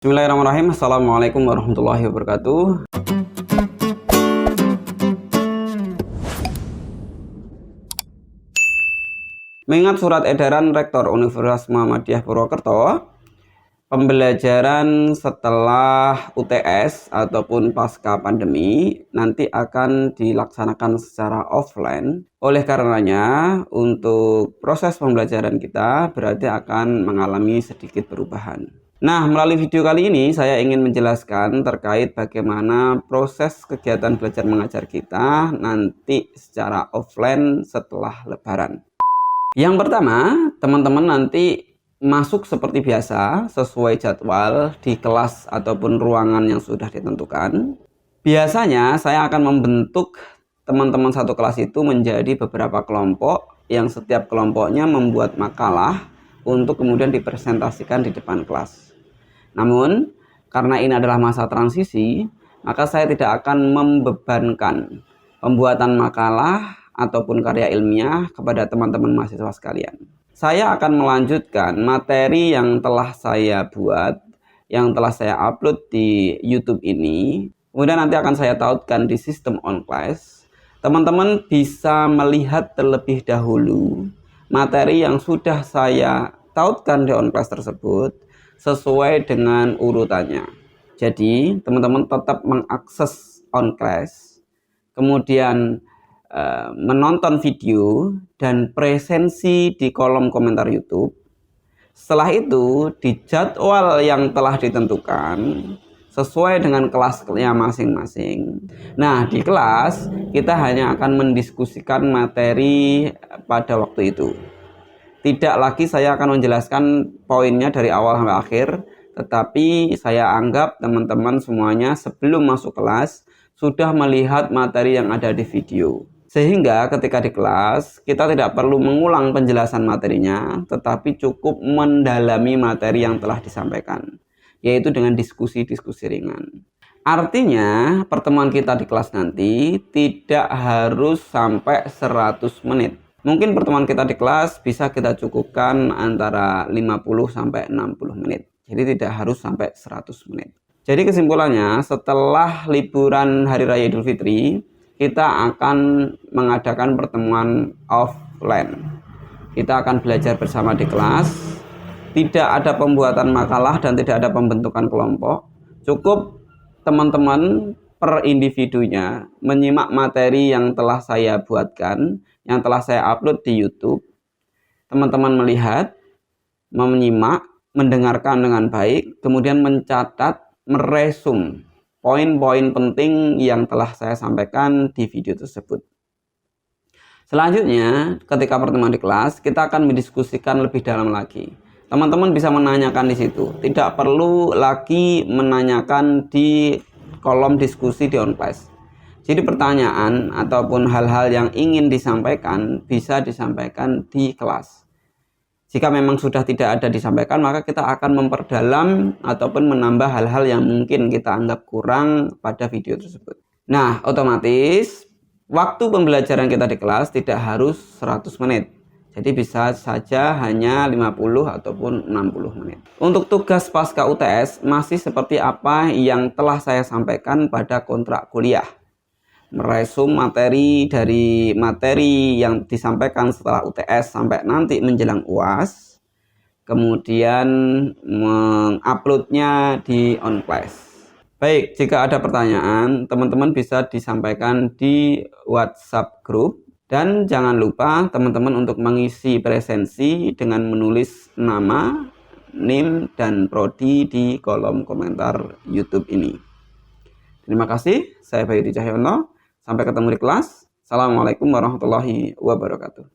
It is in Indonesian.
Bismillahirrahmanirrahim. Assalamualaikum warahmatullahi wabarakatuh. Mengingat surat edaran Rektor Universitas Muhammadiyah Purwokerto, pembelajaran setelah UTS ataupun pasca pandemi nanti akan dilaksanakan secara offline. Oleh karenanya, untuk proses pembelajaran kita berarti akan mengalami sedikit perubahan. Nah, melalui video kali ini saya ingin menjelaskan terkait bagaimana proses kegiatan belajar mengajar kita nanti secara offline setelah Lebaran. Yang pertama, teman-teman nanti masuk seperti biasa sesuai jadwal di kelas ataupun ruangan yang sudah ditentukan. Biasanya saya akan membentuk teman-teman satu kelas itu menjadi beberapa kelompok yang setiap kelompoknya membuat makalah untuk kemudian dipresentasikan di depan kelas. Namun, karena ini adalah masa transisi, maka saya tidak akan membebankan pembuatan makalah ataupun karya ilmiah kepada teman-teman mahasiswa sekalian. Saya akan melanjutkan materi yang telah saya buat, yang telah saya upload di YouTube ini. Kemudian nanti akan saya tautkan di sistem OnClass. Teman-teman bisa melihat terlebih dahulu materi yang sudah saya tautkan di OnClass tersebut sesuai dengan urutannya. Jadi teman-teman tetap mengakses OnClass, kemudian menonton video dan presensi di kolom komentar YouTube. Setelah itu di jadwal yang telah ditentukan sesuai dengan kelasnya masing-masing. Nah, di kelas kita hanya akan mendiskusikan materi pada waktu itu. Tidak lagi saya akan menjelaskan poinnya dari awal sampai akhir, tetapi saya anggap teman-teman semuanya sebelum masuk kelas sudah melihat materi yang ada di video. Sehingga ketika di kelas kita tidak perlu mengulang penjelasan materinya, tetapi cukup mendalami materi yang telah disampaikan, yaitu dengan diskusi-diskusi ringan. Artinya pertemuan kita di kelas nanti tidak harus sampai 100 menit. Mungkin pertemuan kita di kelas bisa kita cukupkan antara 50 sampai 60 menit. Jadi tidak harus sampai 100 menit. Jadi kesimpulannya, setelah liburan Hari Raya Idul Fitri, kita akan mengadakan pertemuan offline. Kita akan belajar bersama di kelas. Tidak ada pembuatan makalah dan tidak ada pembentukan kelompok. Cukup teman-teman per individunya menyimak materi yang telah saya buatkan, yang telah saya upload di YouTube. Teman-teman melihat, menyimak, mendengarkan dengan baik, kemudian mencatat, meresum poin-poin penting yang telah saya sampaikan di video tersebut. Selanjutnya, ketika pertemuan di kelas, kita akan mendiskusikan lebih dalam lagi. Teman-teman bisa menanyakan di situ. Tidak perlu lagi menanyakan di kolom diskusi di OnClass. Jadi pertanyaan ataupun hal-hal yang ingin disampaikan bisa disampaikan di kelas. Jika memang sudah tidak ada disampaikan, maka kita akan memperdalam ataupun menambah hal-hal yang mungkin kita anggap kurang pada video tersebut. Nah, otomatis waktu pembelajaran kita di kelas tidak harus 100 menit. Jadi bisa saja hanya 50 ataupun 60 menit. Untuk tugas pasca UTS masih seperti apa yang telah saya sampaikan pada kontrak kuliah. Meresum materi dari materi yang disampaikan setelah UTS sampai nanti menjelang UAS, kemudian menguploadnya di OnClass. Baik, jika ada pertanyaan, teman-teman bisa disampaikan di WhatsApp group. Dan jangan lupa teman-teman untuk mengisi presensi dengan menulis nama, NIM, dan prodi di kolom komentar YouTube ini. Terima kasih, saya Bayu Cahyono. Sampai ketemu di kelas. Assalamualaikum warahmatullahi wabarakatuh.